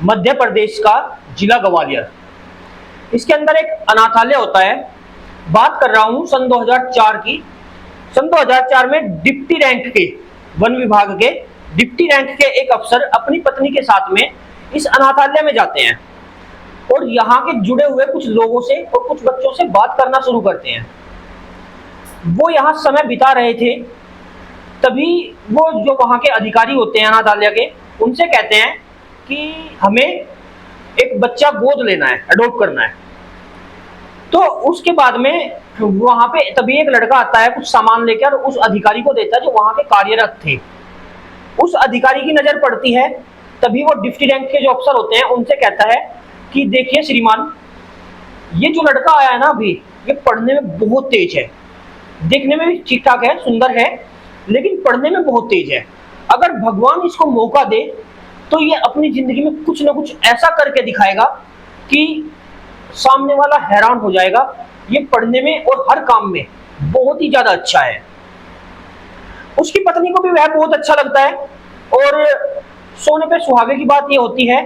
मध्य प्रदेश का जिला ग्वालियर। इसके अंदर एक अनाथालय होता है। बात कर रहा हूं सन 2004 की। सन 2004 में डिप्टी रैंक के वन विभाग के डिप्टी रैंक के एक अफसर अपनी पत्नी के साथ में इस अनाथालय में जाते हैं और यहाँ के जुड़े हुए कुछ लोगों से और कुछ बच्चों से बात करना शुरू करते हैं। वो यहाँ समय बिता रहे थे, तभी वो जो वहाँ के अधिकारी होते हैं अनाथालय के, उनसे कहते हैं कि हमें एक बच्चा गोद लेना है, अडॉप्ट करना है। तो उसके बाद में वहाँ पे तभी एक लड़का आता है कुछ सामान लेकर, उस अधिकारी को देता है जो वहाँ के कार्यरत थे। उस अधिकारी की नजर पड़ती है, तभी वो डिप्टी रैंक के जो अफसर होते हैं उनसे कहता है कि देखिए श्रीमान, ये जो लड़का आया है ना अभी, ये पढ़ने में बहुत तेज है, देखने में भी ठीक ठाक है, सुंदर है, लेकिन पढ़ने में बहुत तेज है। अगर भगवान इसको मौका दे तो ये अपनी जिंदगी में कुछ ना कुछ ऐसा करके दिखाएगा कि सामने वाला हैरान हो जाएगा। ये पढ़ने में और हर काम में बहुत ही ज्यादा अच्छा है। उसकी पत्नी को भी वह बहुत अच्छा लगता है और सोने पे सुहागे की बात ये होती है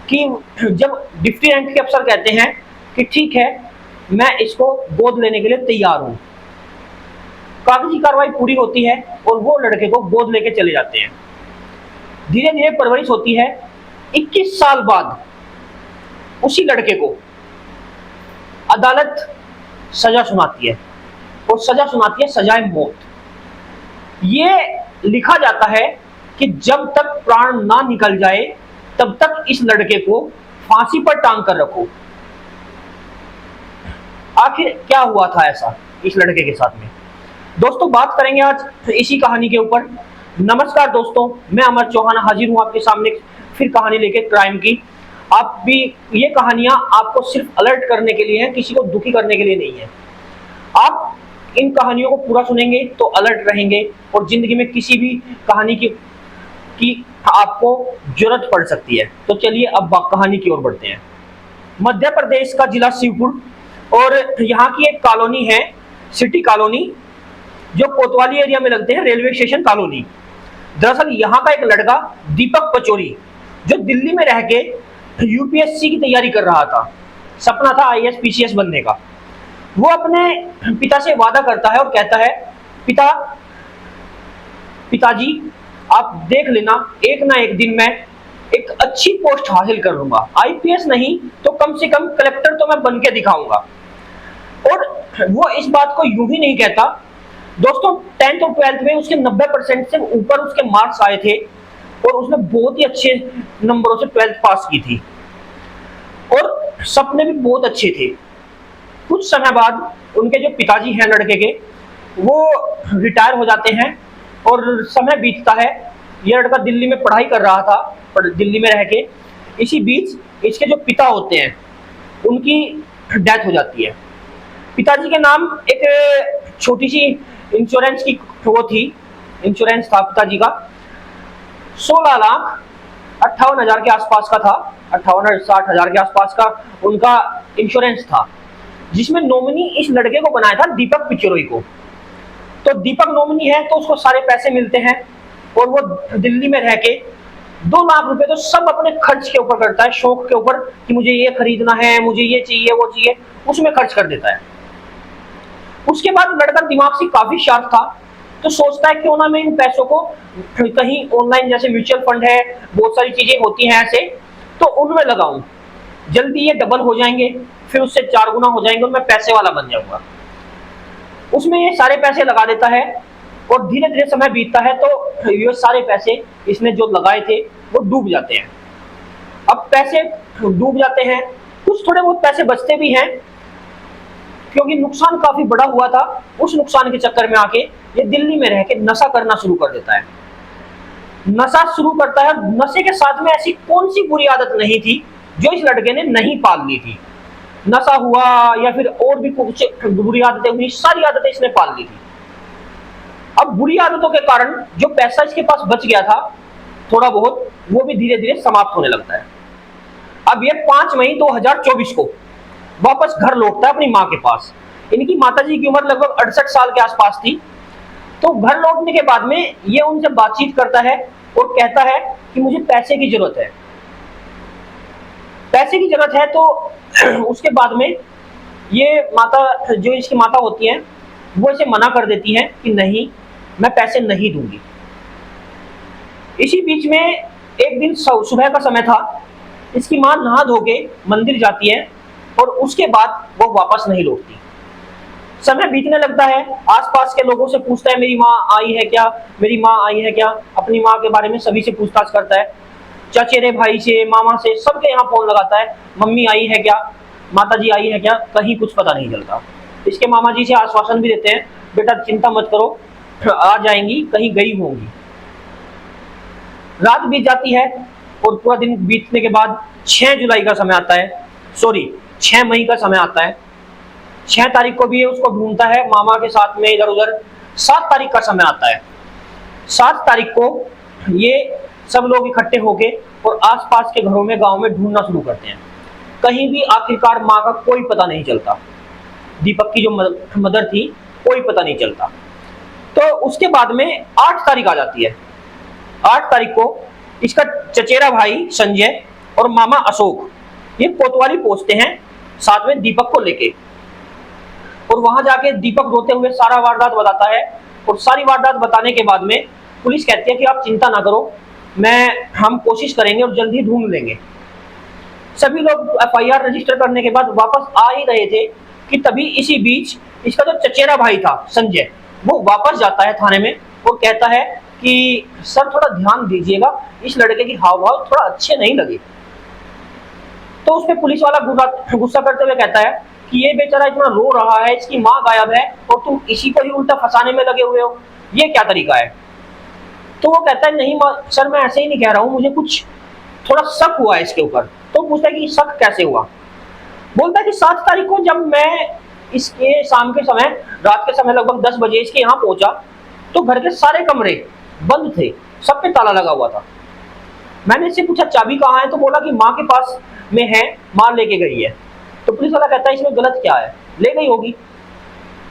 कि जब डिप्टी रैंक के अफसर कहते हैं कि ठीक है, मैं इसको गोद लेने के लिए तैयार हूं, कागजी कार्रवाई पूरी होती है और वो लड़के को गोद लेके चले जाते हैं। धीरे धीरे परवरिश होती है। 21 साल बाद उसी लड़के को अदालत सजा सुनाती है और सजा सुनाती है सजाए मौत। ये लिखा जाता है कि जब तक प्राण ना निकल जाए तब तक इस लड़के को फांसी पर टांग कर रखो। आखिर क्या हुआ था ऐसा इस लड़के के साथ में, दोस्तों बात करेंगे आज इसी कहानी के ऊपर। नमस्कार दोस्तों, मैं अमर चौहान हाजिर हूं आपके सामने फिर कहानी लेके क्राइम की। आप भी, ये कहानियां आपको सिर्फ अलर्ट करने के लिए हैं, किसी को दुखी करने के लिए नहीं है। आप इन कहानियों को पूरा सुनेंगे तो अलर्ट रहेंगे और जिंदगी में किसी भी कहानी की आपको जरूरत पड़ सकती है। तो चलिए अब कहानी की ओर बढ़ते हैं। मध्य प्रदेश का जिला शिवपुर और यहाँ की एक कॉलोनी है सिटी कॉलोनी, जो कोतवाली एरिया में लगते हैं, रेलवे स्टेशन कॉलोनी। दरअसल यहाँ का एक लड़का दीपक पचौरी, जो दिल्ली में रह के यूपीएससी की तैयारी कर रहा था, सपना था आईएएस पीसीएस बनने का। वो अपने पिता से वादा करता है और कहता है, पिताजी आप देख लेना, एक ना एक दिन मैं एक अच्छी पोस्ट हासिल कर लूंगा, आईपीएस नहीं तो कम से कम कलेक्टर तो मैं बन के दिखाऊंगा। और वो इस बात को यूं ही नहीं कहता दोस्तों, 10th और 12th में उसके 90% से ऊपर उसके मार्क्स आए थे और उसने बहुत ही अच्छे नंबरों से 12th पास की थी और सपने भी बहुत अच्छे थे। कुछ समय बाद उनके जो पिताजी हैं लड़के के, वो रिटायर हो जाते हैं और समय बीतता है। ये लड़का दिल्ली में पढ़ाई कर रहा था, दिल्ली में रह के। इसी बीच इसके जो पिता होते हैं उनकी डेथ हो जाती है। पिताजी के नाम एक छोटी सी इंश्योरेंस की वो थी, इंश्योरेंस था पिताजी का, 16,58,000 के आसपास का था, 58-60,000 के आसपास का उनका इंश्योरेंस था, जिसमें नॉमिनी इस लड़के को बनाया था दीपक पिचौरी को। तो दीपक नॉमिनी है तो उसको सारे पैसे मिलते हैं और वो दिल्ली में रह के 2 लाख रुपए तो सब अपने खर्च के ऊपर करता है, शौक के ऊपर कि मुझे ये खरीदना है, मुझे ये चाहिए, वो चाहिए, उसमें खर्च कर देता है। उसके बाद लड़का दिमाग से काफी शार्प था, तो सोचता है क्यों ना मैं इन पैसों को कहीं ऑनलाइन, जैसे म्यूचुअल फंड है, बहुत सारी चीजें होती हैं ऐसे, तो उनमें लगाऊं, जल्दी ये डबल हो जाएंगे, फिर उससे 4 गुना हो जाएंगे और मैं पैसे वाला बन जाऊंगा। उसमें ये सारे पैसे लगा देता है और धीरे धीरे समय बीतता है तो ये सारे पैसे इसने जो लगाए थे वो डूब जाते हैं। अब पैसे डूब जाते हैं, कुछ थोड़े बहुत पैसे बचते भी हैं क्योंकि नुकसान काफी बड़ा हुआ था। उस नुकसान के चक्कर में आके ये दिल्ली में रह के नशा करना शुरू कर देता है। नशा शुरू करता है, नशे के साथ में ऐसी कौन सी बुरी आदत नहीं थी जो इस लड़के ने नहीं पाल ली थी। नशा हुआ या फिर और भी कुछ बुरी आदतें हुई, सारी आदतें इसने पाल ली थी। अब बुरी आदतों के कारण जो पैसा इसके पास बच गया था थोड़ा बहुत, वो भी धीरे धीरे समाप्त होने लगता है। अब ये 5 मई 2024 को वापस घर लौटता है अपनी माँ के पास। इनकी माताजी की उम्र लगभग 68 साल के आसपास थी। तो घर लौटने के बाद में ये उनसे बातचीत करता है और कहता है कि मुझे पैसे की जरूरत है। पैसे की जरूरत है तो उसके बाद में ये माता, जो इसकी माता होती है, वो इसे मना कर देती है कि नहीं, मैं पैसे नहीं दूंगी। इसी बीच में एक दिन सुबह का समय था, इसकी माँ नहा धो के मंदिर जाती है और उसके बाद वो वापस नहीं लौटती। समय बीतने लगता है, आसपास के लोगों से पूछता है मेरी माँ आई है क्या, मेरी माँ आई है क्या, अपनी माँ के बारे में सभी से पूछताछ करता है, चचेरे भाई से, मामा से, सबके यहाँ फोन लगाता है, मम्मी आई है क्या, माता जी आई है क्या, कहीं कुछ पता नहीं चलता। इसके मामा जी से आश्वासन भी देते हैं, बेटा चिंता मत करो, आ जाएंगी, कहीं गई होंगी। रात बीत जाती है और पूरा दिन बीतने के बाद 6 जुलाई का समय आता है, सॉरी 6 मई का समय आता है। 6 तारीख को भी उसको ढूंढता है मामा के साथ में इधर उधर। 7 तारीख का समय आता है। 7 तारीख को ये सब लोग इकट्ठे होके और आसपास के घरों में, गांव में ढूंढना शुरू करते हैं। कहीं भी आखिरकार माँ का कोई पता नहीं चलता। दीपक की जो मदर थी, कोई पता नहीं चलता। तो उसके बाद में 8 तारीख आ जाती है। 8 तारीख को इसका चचेरा भाई संजय और मामा अशोक ये कोतवाली पहुंचते हैं साथ में दीपक को लेके, और वहां जाके दीपक रोते हुए सारा वारदात बताता है। और सारी वारदात बताने के बाद में पुलिस कहती है कि आप चिंता ना करो, हम कोशिश करेंगे और जल्दी ढूंढ लेंगे। सभी लोग एफआईआर रजिस्टर करने के बाद वापस आ ही रहे थे कि तभी इसी बीच इसका जो चचेरा भाई था संजय, वो वापस जाता है थाने में और कहता है कि सर थोड़ा ध्यान दीजिएगा, इस लड़के की हाव भाव थोड़ा अच्छे नहीं लगे। तो उस पर पुलिस वाला गुस्सा करते हुए कहता है कि ये बेचारा इतना रो रहा है, इसकी माँ गायब है और तुम इसी को ही उल्टा फंसाने में लगे हुए हो, ये क्या तरीका है। तो वो कहता है नहीं सर, मैं ऐसे ही नहीं कह रहा हूँ, मुझे कुछ थोड़ा शक हुआ है इसके ऊपर। तो पूछता है कि शक कैसे हुआ। बोलता है कि 7 तारीख को जब मैं इसके शाम के समय, रात के समय लगभग 10 बजे इसके यहाँ पहुंचा तो घर के सारे कमरे बंद थे, सब पे ताला लगा हुआ था। मैंने इससे पूछा चाबी कहाँ है, तो बोला कि माँ के पास में है, माँ लेके गई है। तो पुलिस वाला कहता है इसमें गलत क्या है, ले गई होगी।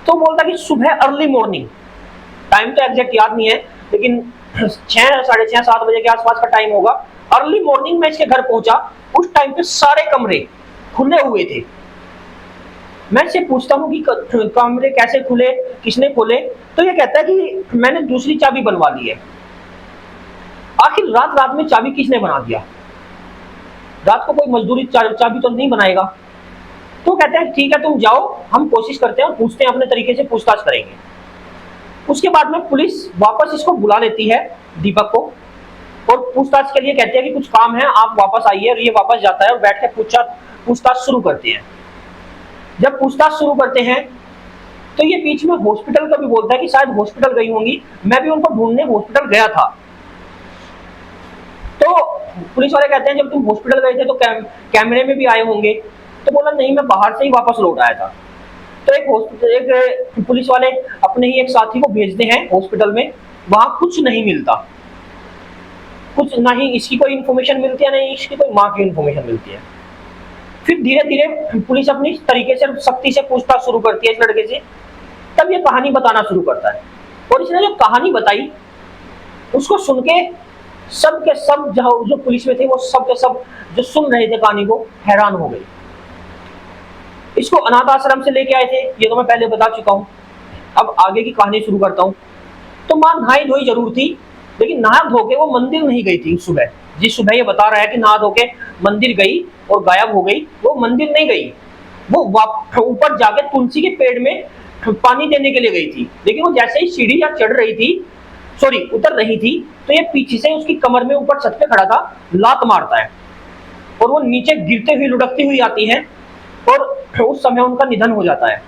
तो बोलता कि सुबह अर्ली मॉर्निंग, टाइम तो एग्जैक्ट याद नहीं है लेकिन 6, साढ़े 6, 7 बजे के आसपास का टाइम होगा। अर्ली मॉर्निंग में इसके घर पहुंचा, उस टाइम पे सारे कमरे खुले हुए थे। मैं इससे पूछता हूँ कि कमरे कैसे खुले, किसने खोले, तो ये कहता है कि मैंने दूसरी चाबी बनवा ली है। आखिर रात में चाबी किसने बना दिया, रात को कोई मजदूरी चाबी तो नहीं बनाएगा। तो कहते हैं ठीक है तुम जाओ, हम कोशिश करते हैं और पूछते हैं, अपने तरीके से पूछताछ करेंगे। उसके बाद में पुलिस वापस इसको बुला लेती है दीपक को और पूछताछ के लिए कहते हैं कि कुछ काम है, आप वापस आइए। और ये वापस जाता है और बैठ के पूछताछ शुरू करते हैं। जब पूछताछ शुरू करते हैं तो ये बीच में हॉस्पिटल का भी बोलता है कि शायद हॉस्पिटल गई होंगी, मैं भी उनको ढूंढने हॉस्पिटल गया था। तो पुलिस वाले कहते हैं जब तुम हॉस्पिटल गए थे तो कैमरे में भी आए होंगे। तो बोला नहीं, मैं बाहर से ही वापस लौट आया था। तो एक पुलिस वाले अपने ही एक साथी को भेजते हैं हॉस्पिटल में, वहां कुछ नहीं मिलता, कुछ ना ही इसकी कोई इन्फॉर्मेशन मिलती है, नहीं इसकी कोई माँ की इन्फॉर्मेशन मिलती है। फिर धीरे धीरे पुलिस अपनी तरीके से सख्ती से पूछताछ शुरू करती है इस लड़के से। तब ये कहानी बताना शुरू करता है और इसने जो कहानी बताई उसको सुन के सब के सब जो पुलिस में थे वो सब के सब जो सुन रहे थे कहानी को हैरान हो गए। इसको अनाथ आश्रम से लेके आए थे, ये तो मैं पहले बता चुका हूँ। अब आगे की कहानी शुरू करता हूँ। तो माँ नहाई धोई जरूर थी, लेकिन नहा धो के वो मंदिर नहीं गई थी। सुबह जिस सुबह ये बता रहा है कि नहा धो के मंदिर गई और गायब हो गई, वो मंदिर नहीं गई, वो ऊपर जाके तुलसी के पेड़ में पानी देने के लिए गई थी। लेकिन वो जैसे ही सीढ़ी या चढ़ रही थी, सॉरी उतर रही थी, तो ये पीछे से उसकी कमर में ऊपर छत पे खड़ा था, लात मारता है और वो नीचे गिरते हुई लुढ़कती हुई आती है और उस समय उनका निधन हो जाता है।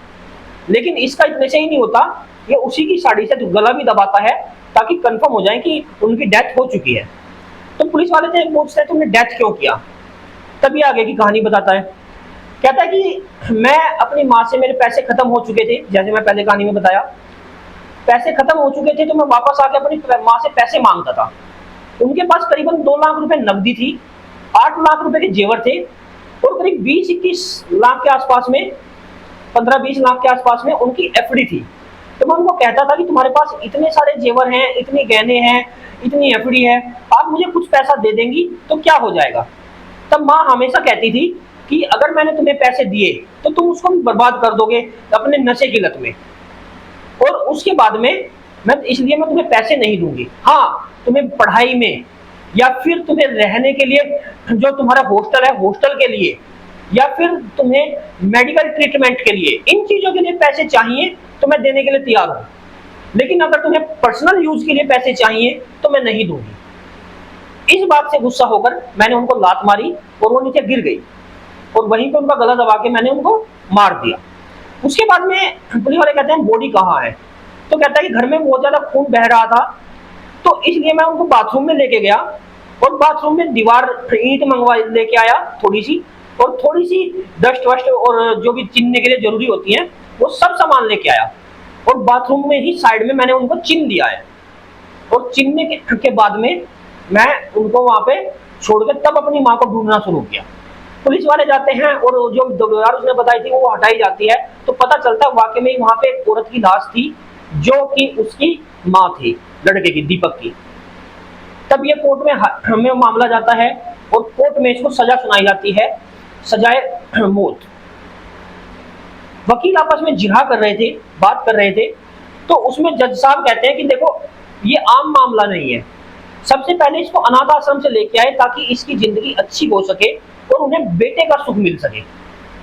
लेकिन इसका इतने से ही नहीं होता, ये उसी की साड़ी से गला भी दबाता है ताकि कंफर्म हो जाए कि उनकी डेथ हो चुकी है। तो पुलिस वाले से पूछते हैं तुमने डेथ क्यों किया, तभी आगे की कहानी बताता है। कहता है कि मैं अपनी माँ से, मेरे पैसे खत्म हो चुके थे, जैसे मैं पहले कहानी में बताया, पैसे खत्म हो चुके थे तो मैं वापस आके अपनी माँ से पैसे मांगता था। उनके पास करीबन 2 लाख रुपए नकदी थी, 8 लाख रुपए के जेवर थे और करीब 20-21 लाख के आसपास में, 15-20 लाख के आसपास में उनकी एफडी थी। तो मैं उनको कहता था कि तुम्हारे पास इतने सारे जेवर हैं, इतने गहने हैं, इतनी एफडी है, आप मुझे कुछ पैसा दे देंगी तो क्या हो जाएगा। तब माँ हमेशा कहती थी कि अगर मैंने तुम्हें पैसे दिए तो तुम उसको भी बर्बाद कर दोगे अपने नशे की लत में, और उसके बाद में इसलिए मैं तुम्हें पैसे नहीं दूंगी। हाँ, तुम्हें पढ़ाई में या फिर तुम्हें रहने के लिए जो तुम्हारा हॉस्टल है, हॉस्टल के लिए, या फिर तुम्हें मेडिकल ट्रीटमेंट के लिए, इन चीजों के लिए पैसे चाहिए तो मैं देने के लिए तैयार हूं, लेकिन अगर तुम्हें पर्सनल यूज के लिए पैसे चाहिए तो मैं नहीं दूंगी। इस बात से गुस्सा होकर मैंने उनको लात मारी और वो नीचे गिर गई, और वहीं पर उनका गला दबा के मैंने उनको मार दिया। उसके बाद में पुलिस वाले कहते हैं बॉडी कहाँ है, तो कहता है कि घर में बहुत ज्यादा खून बह रहा था, तो इसलिए मैं उनको बाथरूम में लेके गया और बाथरूम में दीवार ईंट मंगवा लेके आया थोड़ी सी, और थोड़ी सी डस्ट वस्ट और जो भी चिन्हने के लिए जरूरी होती है वो सब सामान लेके आया, और बाथरूम में ही साइड में मैंने उनको चिन्ह दिया है, और चिन्हने के बाद में मैं उनको वहां पे छोड़ के तब अपनी माँ को ढूंढना शुरू किया। पुलिस वाले जाते हैं और जो दीवार उसने बताई थी वो हटाई जाती है, तो पता चलता है वाकई में वहां पे एक औरत की लाश थी जो कि उसकी माँ थी, लड़के की, दीपक की। तब ये कोर्ट में हमें मामला जाता है और कोर्ट में इसको सजा सुनाई जाती है, सजाए मौत। वकील आपस में जिरह कर रहे थे, बात कर रहे थे, तो उसमें जज साहब कहते हैं कि देखो ये आम मामला नहीं है, सबसे पहले इसको अनाथ आश्रम से लेके आए ताकि इसकी जिंदगी अच्छी हो सके और उन्हें बेटे का सुख मिल सके।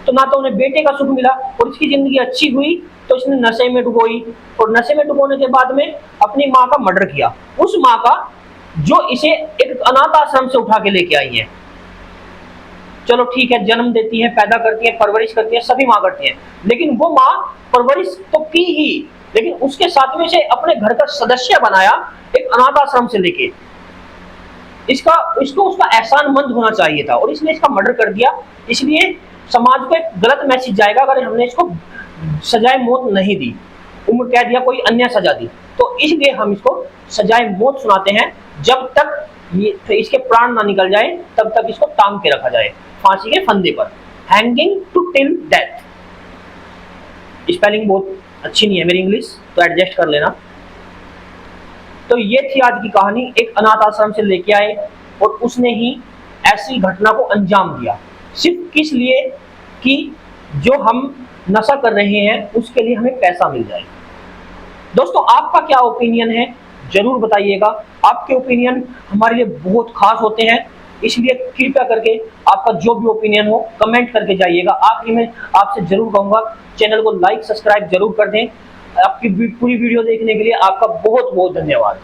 तो ना तो उन्हें बेटे का सुख मिला और इसकी जिंदगी अच्छी हुई, तो इसने नशे में डुबोई, और नशे में डुबोने के बाद में अपनी माँ का मर्डर किया, उस माँ का जो इसे एक अनाथ आश्रम से उठा के लेके आई है। चलो ठीक है, जन्म देती है, पैदा करती है, परवरिश करती है, सभी माँ करती है, लेकिन वो माँ परवरिश तो की ही, लेकिन उसके साथ में से अपने घर का सदस्य बनाया एक अनाथ आश्रम से लेके। इसको उसका एहसानमंद होना चाहिए था, और इसने इसका मर्डर कर दिया। इसलिए समाज को एक गलत मैसेज जाएगा अगर हमने इसको सजाए मौत नहीं दी, उम्र कैद या कोई अन्य सजा दी। तो इसलिए हम इसको सजाए मौत सुनाते हैं, जब तक तो इसके प्राण ना निकल जाए तब तक इसको टांग के रखा जाए फांसी के फंदे पर, hanging to till death. Spelling बहुत अच्छी नहीं है मेरी इंग्लिश, तो एडजस्ट कर लेना। तो ये थी आज की कहानी, एक अनाथ आश्रम से लेके आए और उसने ही ऐसी घटना को अंजाम दिया, सिर्फ किस लिए कि जो हम नशा कर रहे हैं उसके लिए हमें पैसा मिल जाए। दोस्तों, आपका क्या ओपिनियन है जरूर बताइएगा, आपके ओपिनियन हमारे लिए बहुत खास होते हैं, इसलिए कृपया करके आपका जो भी ओपिनियन हो कमेंट करके जाइएगा। आखिर में आपसे जरूर कहूंगा चैनल को लाइक सब्सक्राइब जरूर कर दें। आपकी पूरी वीडियो देखने के लिए आपका बहुत बहुत धन्यवाद।